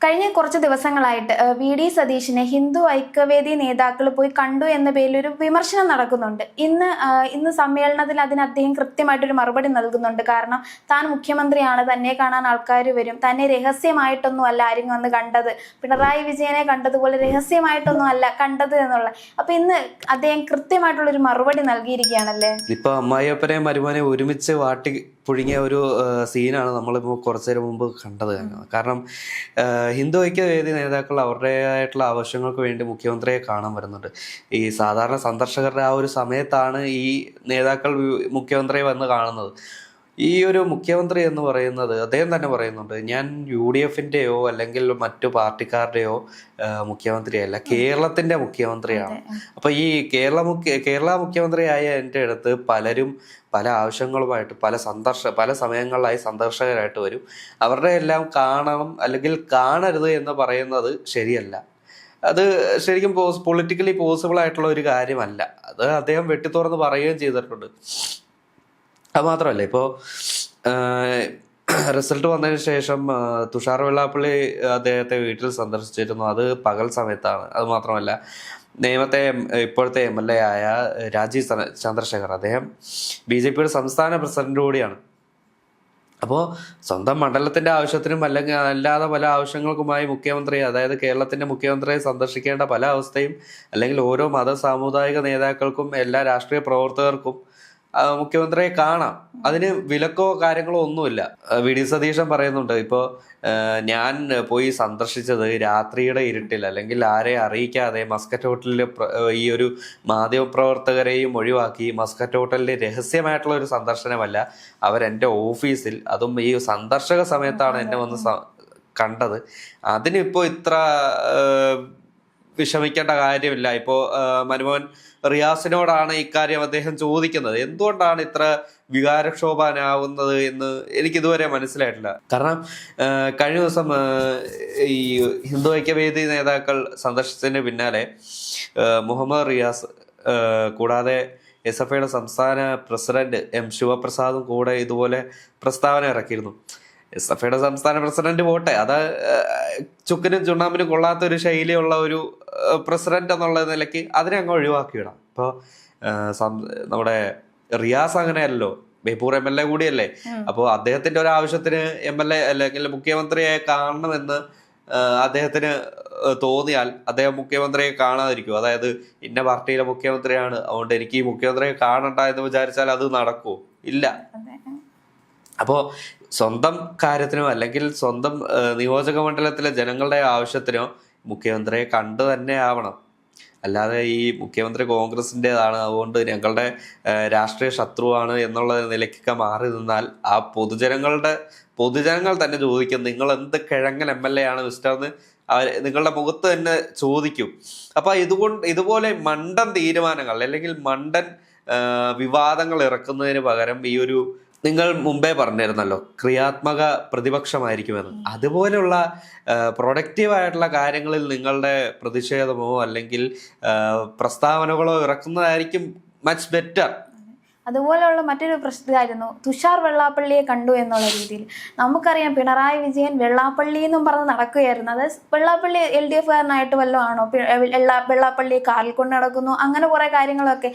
കഴിഞ്ഞ കുറച്ച് ദിവസങ്ങളായിട്ട് വി.ഡി. സതീശിനെ ഹിന്ദു ഐക്യവേദി നേതാക്കൾ പോയി കണ്ടു എന്ന പേരിൽ ഒരു വിമർശനം നടക്കുന്നുണ്ട്. ഇന്ന് സമ്മേളനത്തിൽ അതിന് അദ്ദേഹം കൃത്യമായിട്ടൊരു മറുപടി നൽകുന്നുണ്ട്. കാരണം താൻ മുഖ്യമന്ത്രിയാണ്, തന്നെ കാണാൻ ആൾക്കാർ വരും, തന്നെ രഹസ്യമായിട്ടൊന്നും അല്ല ആരും വന്ന് കണ്ടത്, പിണറായി വിജയനെ കണ്ടതുപോലെ രഹസ്യമായിട്ടൊന്നും അല്ല കണ്ടത് എന്നുള്ള. അപ്പൊ ഇന്ന് അദ്ദേഹം കൃത്യമായിട്ടുള്ളൊരു മറുപടി നൽകിയിരിക്കുകയാണല്ലേ. ഇപ്പൊ അമ്മായിയപ്പനെയും മരുമോനെയും ഒരുമിച്ച് വാട്ടി പുഴുങ്ങിയ ഒരു സീനാണ് നമ്മളിപ്പോൾ കുറച്ചു നേരം മുമ്പ് കണ്ടത്. കാരണം ഹിന്ദു ഐക്യവേദി നേതാക്കൾ അവരുടേതായിട്ടുള്ള ആവശ്യങ്ങൾക്ക് വേണ്ടി മുഖ്യമന്ത്രിയെ കാണാൻ വരുന്നുണ്ട്. ഈ സാധാരണ സന്ദർശകരുടെ ആ ഒരു സമയത്താണ് ഈ നേതാക്കൾ മുഖ്യമന്ത്രിയെ വന്ന് കാണുന്നത്. ഈ ഒരു മുഖ്യമന്ത്രി എന്ന് പറയുന്നത് അദ്ദേഹം തന്നെ പറയുന്നുണ്ട്, ഞാൻ UDF-ൻ്റെയോ അല്ലെങ്കിൽ മറ്റു പാർട്ടിക്കാരുടെയോ മുഖ്യമന്ത്രിയല്ല, കേരളത്തിൻ്റെ മുഖ്യമന്ത്രിയാണ്. അപ്പോൾ ഈ കേരള മുഖ്യമന്ത്രിയായ എൻ്റെ അടുത്ത് പലരും പല ആവശ്യങ്ങളുമായിട്ട് പല സമയങ്ങളിലായി സന്ദർശകരായിട്ട് വരും. അവരുടെ എല്ലാം കാണണം അല്ലെങ്കിൽ കാണരുത് എന്ന് പറയുന്നത് ശരിയല്ല. അത് ശരിക്കും പൊളിറ്റിക്കലി പോസിബിൾ ആയിട്ടുള്ള ഒരു കാര്യമല്ല. അത് അദ്ദേഹം വെട്ടിത്തുറന്ന് പറയുകയും ചെയ്തിട്ടുണ്ട്. അത് മാത്രമല്ല, ഇപ്പോൾ റിസൾട്ട് വന്നതിന് ശേഷം തുഷാർ വെള്ളാപ്പള്ളി അദ്ദേഹത്തെ വീട്ടിൽ സന്ദർശിച്ചിരുന്നു. അത് പകൽ സമയത്താണ്. അത് മാത്രമല്ല, ഇപ്പോഴത്തെ MLA ആയ രാജീവ് ചന്ദ്രശേഖർ, അദ്ദേഹം BJPയുടെ സംസ്ഥാന പ്രസിഡന്റ് കൂടിയാണ്. അപ്പോൾ സ്വന്തം മണ്ഡലത്തിൻ്റെ ആവശ്യത്തിനും അല്ലെങ്കിൽ അല്ലാതെ പല ആവശ്യങ്ങൾക്കുമായി മുഖ്യമന്ത്രി, അതായത് കേരളത്തിൻ്റെ മുഖ്യമന്ത്രിയെ സന്ദർശിക്കേണ്ട പല അവസ്ഥയും അല്ലെങ്കിൽ ഓരോ സാമുദായിക നേതാക്കൾക്കും എല്ലാ രാഷ്ട്രീയ പ്രവർത്തകർക്കും മുഖ്യമന്ത്രിയെ കാണാം. അതിന് വിലക്കോ കാര്യങ്ങളോ ഒന്നുമില്ല. വി.ഡി. സതീശൻ പറയുന്നുണ്ട്, ഇപ്പോൾ ഞാൻ പോയി സന്ദർശിച്ചത് രാത്രിയുടെ ഇരുട്ടിൽ അല്ലെങ്കിൽ ആരെ അറിയിക്കാതെ മസ്കറ്റ് ഹോട്ടലിൽ ഈ ഒരു മാധ്യമപ്രവർത്തകരെയും ഒഴിവാക്കി മസ്കറ്റ് ഹോട്ടലിൽ രഹസ്യമായിട്ടുള്ള ഒരു സന്ദർശനമല്ല. അവരെൻ്റെ ഓഫീസിൽ, അതും ഈ സന്ദർശക സമയത്താണ് എന്നെ വന്ന് കണ്ടത്. അതിനിപ്പോൾ ഇത്ര വിഷമിക്കേണ്ട കാര്യമില്ല. ഇപ്പോൾ മൻമോഹൻ റിയാസിനോടാണ് ഇക്കാര്യം അദ്ദേഹം ചോദിക്കുന്നത്. എന്തുകൊണ്ടാണ് ഇത്ര വികാരക്ഷോഭനാവുന്നത് എന്ന് എനിക്കിതുവരെ മനസ്സിലായിട്ടില്ല. കാരണം കഴിഞ്ഞ ദിവസം ഈ ഹിന്ദു ഐക്യവേദി നേതാക്കൾ സന്ദർശിച്ചതിന് പിന്നാലെ മുഹമ്മദ് റിയാസ് കൂടാതെ SFIയുടെ സംസ്ഥാന പ്രസിഡന്റ് M ശിവപ്രസാദും കൂടെ ഇതുപോലെ പ്രസ്താവന ഇറക്കിയിരുന്നു. SFIയുടെ സംസ്ഥാന പ്രസിഡന്റ് പോട്ടെ, അത് ചുക്കിനും ചുണ്ണാമ്പിനും കൊള്ളാത്തൊരു ശൈലിയുള്ള ഒരു പ്രസിഡന്റ് എന്നുള്ള നിലയ്ക്ക് അതിനെ അങ്ങ് ഒഴിവാക്കിയിടാം. ഇപ്പോൾ നമ്മുടെ റിയാസ് അങ്ങനെയല്ലോ, ബേപ്പൂർ MLA കൂടിയല്ലേ. അപ്പോൾ അദ്ദേഹത്തിന്റെ ഒരു ആവശ്യത്തിന് MLA അല്ലെങ്കിൽ മുഖ്യമന്ത്രിയെ കാണണമെന്ന് അദ്ദേഹത്തിന് തോന്നിയാൽ അദ്ദേഹം മുഖ്യമന്ത്രിയെ കാണാതിരിക്കും. അതായത് ഇന്ന പാർട്ടിയിലെ മുഖ്യമന്ത്രിയാണ്, അതുകൊണ്ട് എനിക്ക് ഈ മുഖ്യമന്ത്രിയെ കാണണ്ട എന്ന് വിചാരിച്ചാൽ അത് നടക്കുമോ? ഇല്ല. അപ്പോൾ സ്വന്തം കാര്യത്തിനോ അല്ലെങ്കിൽ സ്വന്തം നിയോജക മണ്ഡലത്തിലെ ജനങ്ങളുടെ ആവശ്യത്തിനോ മുഖ്യമന്ത്രിയെ കണ്ടു തന്നെ ആവണം. അല്ലാതെ ഈ മുഖ്യമന്ത്രി കോൺഗ്രസിൻ്റെതാണ്, അതുകൊണ്ട് ഞങ്ങളുടെ രാഷ്ട്രീയ ശത്രുവാണ് എന്നുള്ള നിലയ്ക്കൊക്കെ മാറി നിന്നാൽ ആ പൊതുജനങ്ങൾ തന്നെ ചോദിക്കും, നിങ്ങൾ എന്ത് കിഴങ്ങൻ MLA ആണ് മിസ്റ്റർ എന്ന് നിങ്ങളുടെ മുഖത്ത് തന്നെ ചോദിക്കും. അപ്പൊ ഇതുപോലെ മണ്ടൻ തീരുമാനങ്ങൾ അല്ലെങ്കിൽ മണ്ടൻ വിവാദങ്ങൾ ഇറക്കുന്നതിന് പകരം ഈ ഒരു, നിങ്ങൾ മുമ്പേ പറഞ്ഞിരുന്നല്ലോ, ക്രിയാത്മക പ്രതിപക്ഷമായിരിക്കുമെന്ന്, അതുപോലെയുള്ള പ്രൊഡക്റ്റീവായിട്ടുള്ള കാര്യങ്ങളിൽ നിങ്ങളുടെ പ്രതിഷേധമോ അല്ലെങ്കിൽ പ്രസ്താവനകളോ ഇറക്കുന്നതായിരിക്കും മച്ച് ബെറ്റർ. അതുപോലെയുള്ള മറ്റൊരു പ്രശ്നമായിരുന്നു തുഷാർ വെള്ളാപ്പള്ളിയെ കണ്ടു എന്നുള്ള രീതിയിൽ. നമുക്കറിയാം, പിണറായി വിജയൻ വെള്ളാപ്പള്ളി എന്നും പറഞ്ഞ് നടക്കുകയായിരുന്നു. അത് വെള്ളാപ്പള്ളി LDF-കാരനായിട്ട് വല്ലതും ആണോ? വെള്ളാപ്പള്ളിയെ കാറിൽ കൊണ്ട് നടക്കുന്നു, അങ്ങനെ കുറേ കാര്യങ്ങളൊക്കെ.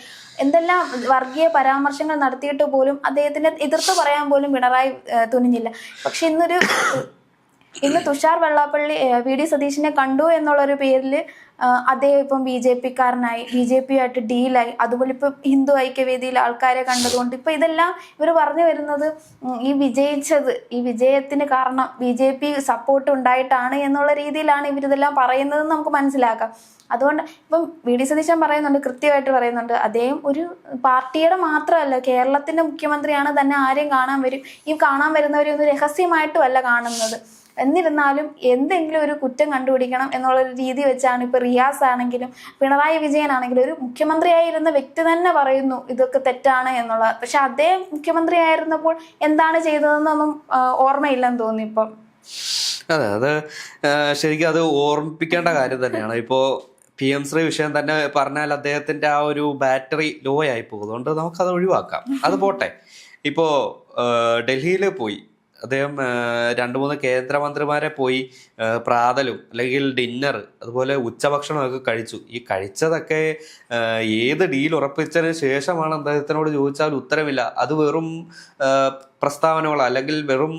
എന്തെല്ലാം വർഗീയ പരാമർശങ്ങൾ നടത്തിയിട്ട് പോലും അദ്ദേഹത്തിനെ എതിർത്ത് പറയാൻ പോലും പിണറായി തുനിഞ്ഞില്ല. പക്ഷെ ഇന്ന് തുഷാർ വെള്ളാപ്പള്ളി വി.ഡി. സതീശിനെ കണ്ടു എന്നുള്ളൊരു പേരിൽ അദ്ദേഹം ഇപ്പം BJP-കാരനായി, BJP-യുമായിട്ട് ഡീലായി. അതുപോലെ ഇപ്പം ഹിന്ദു ഐക്യവേദിയിൽ ആൾക്കാരെ കണ്ടതുകൊണ്ട് ഇപ്പം ഇതെല്ലാം ഇവർ പറഞ്ഞു വരുന്നത് ഈ വിജയത്തിന് കാരണം BJP സപ്പോർട്ട് ഉണ്ടായിട്ടാണ് എന്നുള്ള രീതിയിലാണ് ഇവരിതെല്ലാം പറയുന്നതെന്ന് നമുക്ക് മനസ്സിലാക്കാം. അതുകൊണ്ട് ഇപ്പം വി.ഡി. സതീശൻ കൃത്യമായിട്ട് പറയുന്നുണ്ട്, അദ്ദേഹം ഒരു പാർട്ടിയുടെ മാത്രമല്ല, കേരളത്തിൻ്റെ മുഖ്യമന്ത്രിയാണ്, തന്നെ ആരെയും കാണാൻ വരും. ഈ കാണാൻ വരുന്നവരെ ഒന്നും രഹസ്യമായിട്ടും അല്ല കാണുന്നത്. എന്നിരുന്നാലും എന്തെങ്കിലും ഒരു കുറ്റം കണ്ടുപിടിക്കണം എന്നുള്ളൊരു രീതി വെച്ചാണ് ഇപ്പോൾ റിയാസ് ആണെങ്കിലും പിണറായി വിജയൻ ആണെങ്കിലും, ഒരു മുഖ്യമന്ത്രിയായിരുന്ന വ്യക്തി തന്നെ പറയുന്നു ഇതൊക്കെ തെറ്റാണ് എന്നുള്ളത്. പക്ഷെ അദ്ദേഹം മുഖ്യമന്ത്രിയായിരുന്നപ്പോൾ എന്താണ് ചെയ്തതെന്നൊന്നും ഓർമ്മയില്ലെന്ന് തോന്നി ഇപ്പം. അതെ, അത് ശരിക്കും അത് ഓർമ്മിപ്പിക്കേണ്ട കാര്യം തന്നെയാണ്. ഇപ്പോൾ PM ശ്രീ വിഷയം തന്നെ പറഞ്ഞാൽ അദ്ദേഹത്തിന്റെ ആ ഒരു ബാറ്ററി ലോ ആയി പോകും. അതുകൊണ്ട് നമുക്കത് ഒഴിവാക്കാം. അത് പോട്ടെ. ഇപ്പോൾ ഡൽഹിയിൽ പോയി അദ്ദേഹം 2-3 കേന്ദ്രമന്ത്രിമാരെ പോയി പ്രാതലും അല്ലെങ്കിൽ ഡിന്നർ അതുപോലെ ഉച്ചഭക്ഷണമൊക്കെ കഴിച്ചു. ഈ കഴിച്ചതൊക്കെ ഏത് ഡീൽ ഉറപ്പിച്ചതിന് ശേഷമാണ് അദ്ദേഹത്തിനോട് ചോദിച്ചാൽ ഉത്തരമില്ല. അത് വെറും പ്രസ്താവനകൾ അല്ലെങ്കിൽ വെറും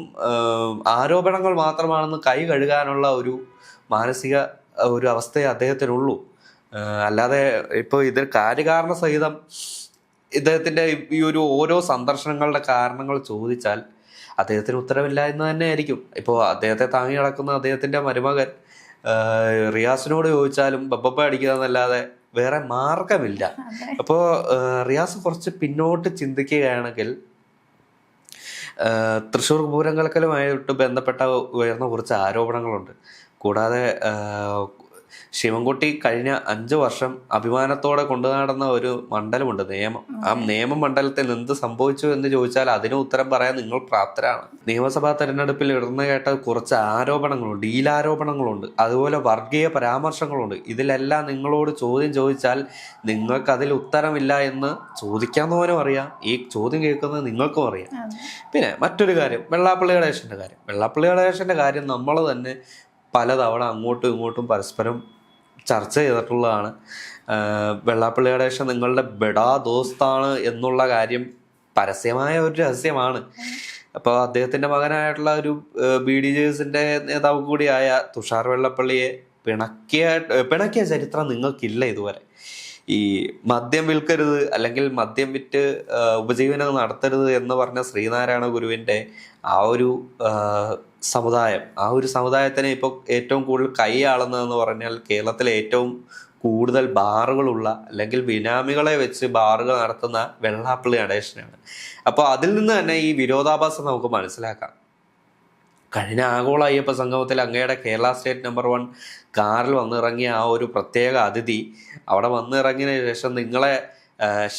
ആരോപണങ്ങൾ മാത്രമാണെന്ന് കൈ കഴുകാനുള്ള ഒരു മാനസിക ഒരു അവസ്ഥയെ അദ്ദേഹത്തിനുള്ളൂ. അല്ലാതെ ഇപ്പോൾ ഇതിൽ കാര്യകാരണ സഹിതം ഇദ്ദേഹത്തിന്റെ ഈ ഒരു ഓരോ സന്ദർശനങ്ങളുടെ കാരണങ്ങൾ ചോദിച്ചാൽ അദ്ദേഹത്തിന് ഉത്തരവില്ല എന്ന് തന്നെ ആയിരിക്കും. ഇപ്പോൾ അദ്ദേഹത്തെ താങ്ങി നടക്കുന്ന അദ്ദേഹത്തിന്റെ മരുമകൻ റിയാസിനോട് ചോദിച്ചാലും ബബ്ബ അടിക്കുക എന്നല്ലാതെ വേറെ മാർഗമില്ല. അപ്പോൾ റിയാസ് കുറച്ച് പിന്നോട്ട് ചിന്തിക്കുകയാണെങ്കിൽ തൃശ്ശൂർ പൂരം കലക്കലുമായിട്ട് ബന്ധപ്പെട്ട ഉയർന്ന കുറച്ച് ആരോപണങ്ങളുണ്ട്. കൂടാതെ ശിവൻകുട്ടി കഴിഞ്ഞ 5 വർഷം അഭിമാനത്തോടെ കൊണ്ടുനടന്ന ഒരു മണ്ഡലമുണ്ട്, നേമം. ആ നേമം മണ്ഡലത്തിൽ എന്ത് സംഭവിച്ചു എന്ന് ചോദിച്ചാൽ അതിന് ഉത്തരം പറയാൻ നിങ്ങൾ പ്രാപ്തരാണ്. നിയമസഭാ തെരഞ്ഞെടുപ്പിൽ ഉയർന്നു കേട്ട കുറച്ച് ആരോപണങ്ങളുണ്ട്, ഡീലാരോപണങ്ങളുണ്ട്, അതുപോലെ വർഗീയ പരാമർശങ്ങളുണ്ട്. ഇതിലെല്ലാം നിങ്ങളോട് ചോദ്യം ചോദിച്ചാൽ നിങ്ങൾക്ക് അതിൽ ഉത്തരമില്ല എന്ന് ചോദിക്കാവുന്നവനും അറിയാം, ഈ ചോദ്യം കേൾക്കുന്നത് നിങ്ങൾക്കും അറിയാം. പിന്നെ മറ്റൊരു കാര്യം, വെള്ളാപ്പള്ളി ഗണേശന്റെ കാര്യം നമ്മൾ തന്നെ പലതവണ അങ്ങോട്ടും ഇങ്ങോട്ടും പരസ്പരം ചർച്ച ചെയ്തിട്ടുള്ളതാണ്. വെള്ളാപ്പള്ളി ഗണേശൻ നിങ്ങളുടെ ബെഡാ ദോസ്താണ് എന്നുള്ള കാര്യം പരസ്യമായ ഒരു രഹസ്യമാണ്. അപ്പോൾ അദ്ദേഹത്തിന്റെ മകനായിട്ടുള്ള ഒരു BDJസിന്റെ നേതാവ് കൂടിയായ തുഷാർ വെള്ളാപ്പള്ളിയെ പിണക്കിയ ചരിത്രം നിങ്ങൾക്കില്ല ഇതുവരെ. ഈ മദ്യം വിൽക്കരുത് അല്ലെങ്കിൽ മദ്യം വിറ്റ് ഉപജീവനം നടത്തരുത് എന്ന് പറഞ്ഞ ശ്രീനാരായണ ഗുരുവിൻ്റെ ആ ഒരു സമുദായത്തിന് ഇപ്പോൾ ഏറ്റവും കൂടുതൽ കൈയാളുന്നതെന്ന് പറഞ്ഞാൽ കേരളത്തിലെ ഏറ്റവും കൂടുതൽ ബാറുകളുള്ള അല്ലെങ്കിൽ ബിനാമികളെ വെച്ച് ബാറുകൾ നടത്തുന്ന വെള്ളാപ്പള്ളി ഗണേശനാണ്. അപ്പോൾ അതിൽ നിന്ന് തന്നെ ഈ വിരോധാഭാസം നമുക്ക് മനസ്സിലാക്കാം. കഴിഞ്ഞ ആഗോള അയ്യപ്പ സംഗമത്തിൽ അങ്ങയുടെ കേരള സ്റ്റേറ്റ് നമ്പർ 1 കാറിൽ വന്നിറങ്ങിയ ആ ഒരു പ്രത്യേക അതിഥി അവിടെ വന്നിറങ്ങിയതിന് ശേഷം നിങ്ങളെ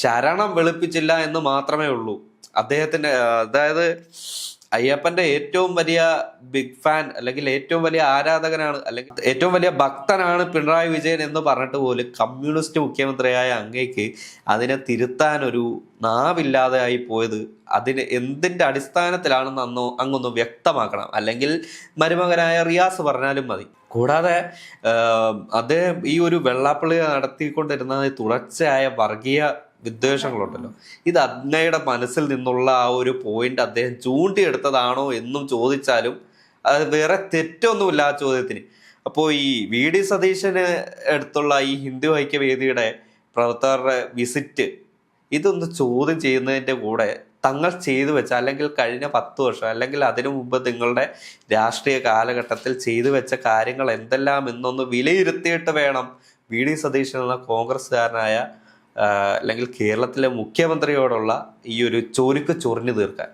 ശരണം വെളുപ്പിച്ചില്ല എന്ന് മാത്രമേ ഉള്ളൂ. അദ്ദേഹത്തിൻ്റെ അതായത് അയ്യപ്പന്റെ ഏറ്റവും വലിയ ബിഗ് ഫാൻ അല്ലെങ്കിൽ ഏറ്റവും വലിയ ആരാധകനാണ് അല്ലെങ്കിൽ ഏറ്റവും വലിയ ഭക്തനാണ് പിണറായി വിജയൻ എന്ന് പറഞ്ഞിട്ട് പോലും കമ്മ്യൂണിസ്റ്റ് മുഖ്യമന്ത്രിയായ അങ്ങേക്ക് അതിനെ തിരുത്താനൊരു നാവില്ലാതെ ആയി പോയത് അതിന് എന്തിൻ്റെ അടിസ്ഥാനത്തിലാണെന്ന് അങ്ങൊന്ന് വ്യക്തമാക്കണം. അല്ലെങ്കിൽ മരുമകനായ റിയാസ് പറഞ്ഞാലും മതി. കൂടാതെ അദ്ദേഹം ഈ ഒരു വെള്ളാപ്പള്ളി നടത്തിക്കൊണ്ടിരുന്ന തുടർച്ചയായ വർഗീയ വിദ്വേഷങ്ങളുണ്ടല്ലോ, ഇത് അങ്ങയുടെ മനസ്സിൽ നിന്നുള്ള ആ ഒരു പോയിന്റ് അദ്ദേഹം ചൂണ്ടിയെടുത്തതാണോ എന്നും ചോദിച്ചാലും അത് വേറെ തെറ്റൊന്നുമില്ല ആ ചോദ്യത്തിന്. അപ്പോൾ ഈ VD സതീശന് അടുത്തുള്ള ഈ ഹിന്ദു ഐക്യവേദിയുടെ പ്രവർത്തകരുടെ വിസിറ്റ് ഇതൊന്ന് ചോദ്യം ചെയ്യുന്നതിൻ്റെ കൂടെ തങ്ങൾ ചെയ്തു വെച്ച അല്ലെങ്കിൽ കഴിഞ്ഞ 10 വർഷം അല്ലെങ്കിൽ അതിനു മുമ്പ് നിങ്ങളുടെ രാഷ്ട്രീയ കാലഘട്ടത്തിൽ ചെയ്തു വെച്ച കാര്യങ്ങൾ എന്തെല്ലാം എന്നൊന്ന് വിലയിരുത്തിയിട്ട് വേണം VD സതീശൻ എന്ന കോൺഗ്രസ്സുകാരനായ അല്ലെങ്കിൽ കേരളത്തിലെ മുഖ്യമന്ത്രിയോടുള്ള ഈ ഒരു ചൊറിഞ്ഞു തീർക്കാൻ.